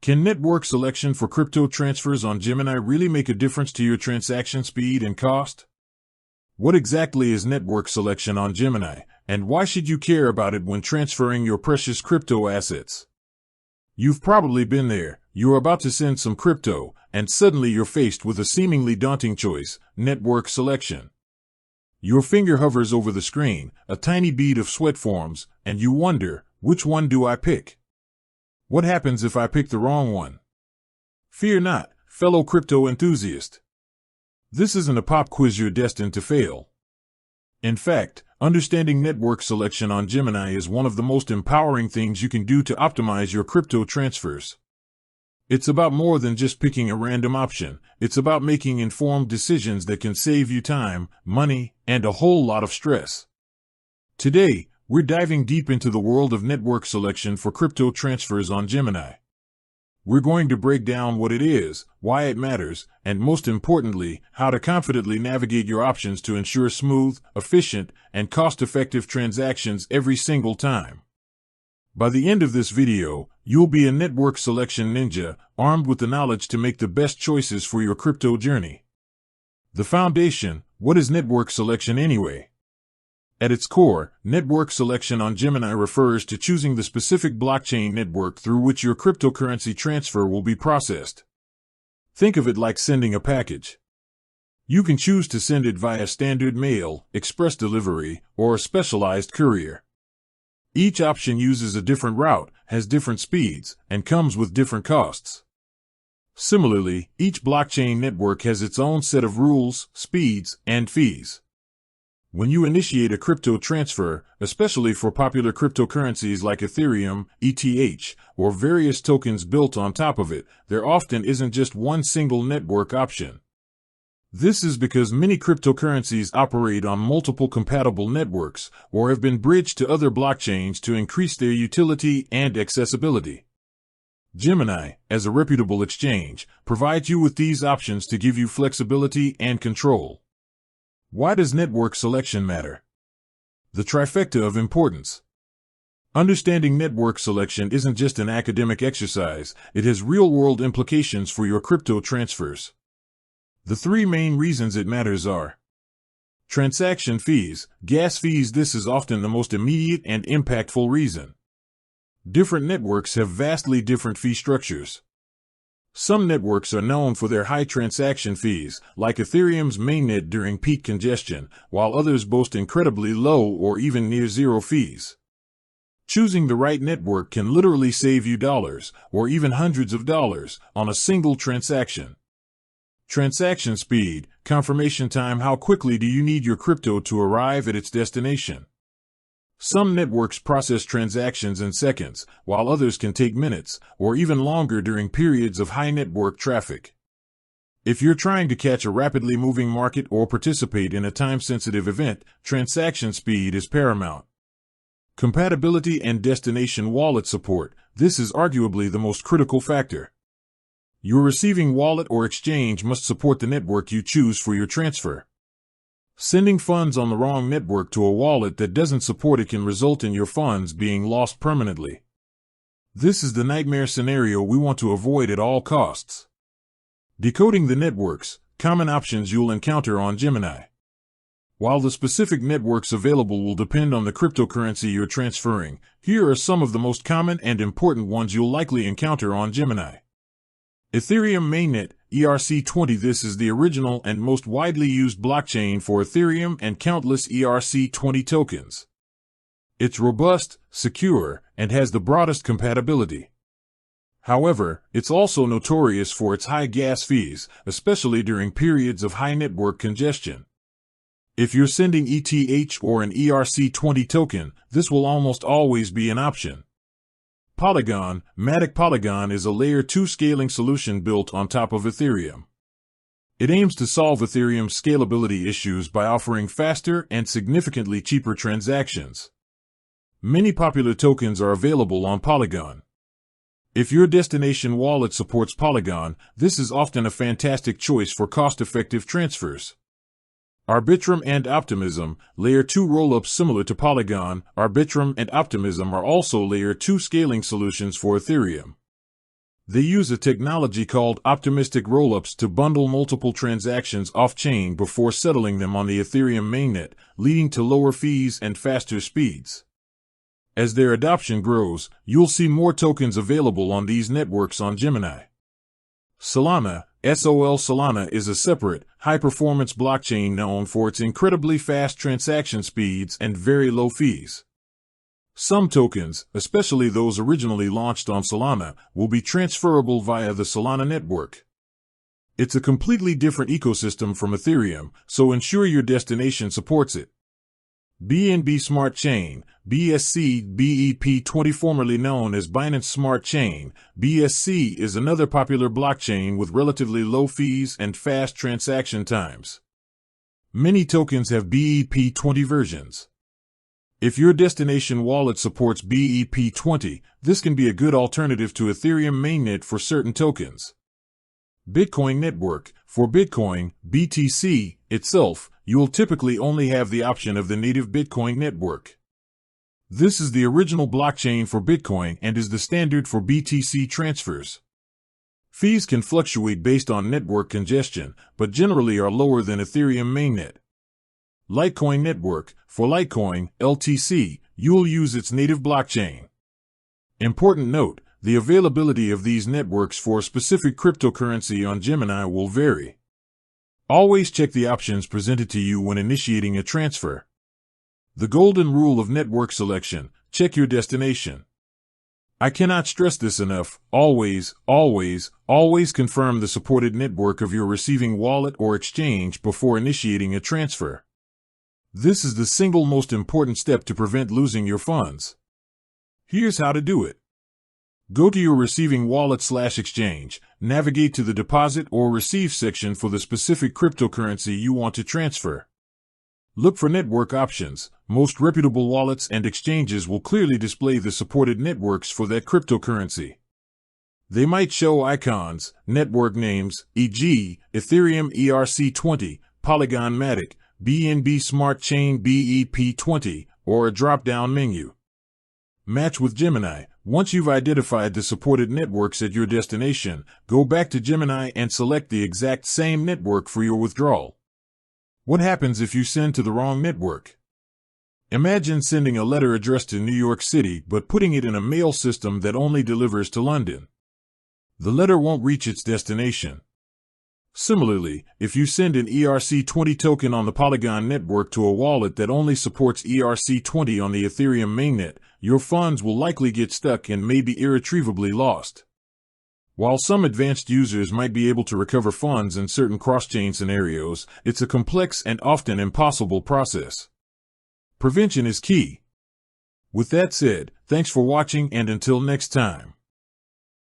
Can network selection for crypto transfers on Gemini really make a difference to your transaction speed and cost? What exactly is network selection on Gemini, and why should you care about it when transferring your precious crypto assets? You've probably been there. You're about to send some crypto, and suddenly you're faced with a seemingly daunting choice: network selection. Your finger hovers over the screen, a tiny bead of sweat forms, and you wonder, which one do I pick? What happens if I pick the wrong one? Fear not, fellow crypto enthusiast. This isn't a pop quiz you're destined to fail. In fact, understanding network selection on Gemini is one of the most empowering things you can do to optimize your crypto transfers. It's about more than just picking a random option. It's about making informed decisions that can save you time, money, and a whole lot of stress. Today, we're diving deep into the world of network selection for crypto transfers on Gemini. We're going to break down what it is, why it matters, and most importantly, how to confidently navigate your options to ensure smooth, efficient, and cost-effective transactions every single time. By the end of this video, you'll be a network selection ninja, armed with the knowledge to make the best choices for your crypto journey. The foundation: what is network selection anyway? At its core, network selection on Gemini refers to choosing the specific blockchain network through which your cryptocurrency transfer will be processed. Think of it like sending a package. You can choose to send it via standard mail, express delivery, or a specialized courier. Each option uses a different route, has different speeds, and comes with different costs. Similarly, each blockchain network has its own set of rules, speeds, and fees. When you initiate a crypto transfer, especially for popular cryptocurrencies like Ethereum, ETH, or various tokens built on top of it, there often isn't just one single network option. This is because many cryptocurrencies operate on multiple compatible networks, or have been bridged to other blockchains to increase their utility and accessibility. Gemini, as a reputable exchange, provides you with these options to give you flexibility and control. Why does network selection matter? The trifecta of importance. Understanding network selection isn't just an academic exercise, it has real-world implications for your crypto transfers. The three main reasons it matters are: transaction fees, gas fees. This is often the most immediate and impactful reason. Different networks have vastly different fee structures. Some networks are known for their high transaction fees, like Ethereum's mainnet during peak congestion, while others boast incredibly low or even near zero fees. Choosing the right network can literally save you dollars, or even hundreds of dollars, on a single transaction. Transaction speed, confirmation time. How quickly do you need your crypto to arrive at its destination? Some networks process transactions in seconds, while others can take minutes, or even longer during periods of high network traffic. If you're trying to catch a rapidly moving market or participate in a time-sensitive event, transaction speed is paramount. Compatibility and destination wallet support. This is arguably the most critical factor. Your receiving wallet or exchange must support the network you choose for your transfer. Sending funds on the wrong network to a wallet that doesn't support it can result in your funds being lost permanently. This is the nightmare scenario we want to avoid at all costs. Decoding the networks, common options you'll encounter on Gemini. While the specific networks available will depend on the cryptocurrency you're transferring, here are some of the most common and important ones you'll likely encounter on Gemini. Ethereum mainnet, ERC20. This is the original and most widely used blockchain for Ethereum and countless ERC20 tokens. It's robust, secure, and has the broadest compatibility. However, it's also notorious for its high gas fees, especially during periods of high network congestion. If you're sending ETH or an ERC20 token, this will almost always be an option. Polygon, Matic. Polygon is a Layer 2 scaling solution built on top of Ethereum. It aims to solve Ethereum's scalability issues by offering faster and significantly cheaper transactions. Many popular tokens are available on Polygon. If your destination wallet supports Polygon, this is often a fantastic choice for cost-effective transfers. Arbitrum and Optimism, Layer 2 rollups similar to Polygon. Arbitrum and Optimism are also Layer 2 scaling solutions for Ethereum. They use a technology called optimistic rollups to bundle multiple transactions off-chain before settling them on the Ethereum mainnet, leading to lower fees and faster speeds. As their adoption grows, you'll see more tokens available on these networks on Gemini. Solana, Solana is a separate, high-performance blockchain known for its incredibly fast transaction speeds and very low fees. Some tokens, especially those originally launched on Solana, will be transferable via the Solana network. It's a completely different ecosystem from Ethereum, so ensure your destination supports it. BNB Smart Chain, BSC BEP20, formerly known as Binance Smart Chain, BSC is another popular blockchain with relatively low fees and fast transaction times. Many tokens have BEP20 versions. If your destination wallet supports BEP20, this can be a good alternative to Ethereum mainnet for certain tokens. Bitcoin Network. For Bitcoin, BTC, itself, you will typically only have the option of the native Bitcoin network. This is the original blockchain for Bitcoin and is the standard for BTC transfers. Fees can fluctuate based on network congestion, but generally are lower than Ethereum mainnet. Litecoin Network. For Litecoin, LTC, you will use its native blockchain. Important note, the availability of these networks for a specific cryptocurrency on Gemini will vary. Always check the options presented to you when initiating a transfer. The golden rule of network selection: check your destination. I cannot stress this enough. Always confirm the supported network of your receiving wallet or exchange before initiating a transfer. This is the single most important step to prevent losing your funds. Here's how to do it. Go to your receiving wallet/exchange, navigate to the deposit or receive section for the specific cryptocurrency you want to transfer. Look for network options. Most reputable wallets and exchanges will clearly display the supported networks for that cryptocurrency. They might show icons, network names, e.g., Ethereum ERC20, Polygon Matic, BNB Smart Chain BEP20, or a drop-down menu. Match with Gemini. Once you've identified the supported networks at your destination, go back to Gemini and select the exact same network for your withdrawal. What happens if you send to the wrong network? Imagine sending a letter addressed to New York City but putting it in a mail system that only delivers to London. The letter won't reach its destination. Similarly, if you send an ERC20 token on the Polygon network to a wallet that only supports ERC20 on the Ethereum mainnet, your funds will likely get stuck and may be irretrievably lost. While some advanced users might be able to recover funds in certain cross-chain scenarios, it's a complex and often impossible process. Prevention is key. With that said, thanks for watching, and until next time.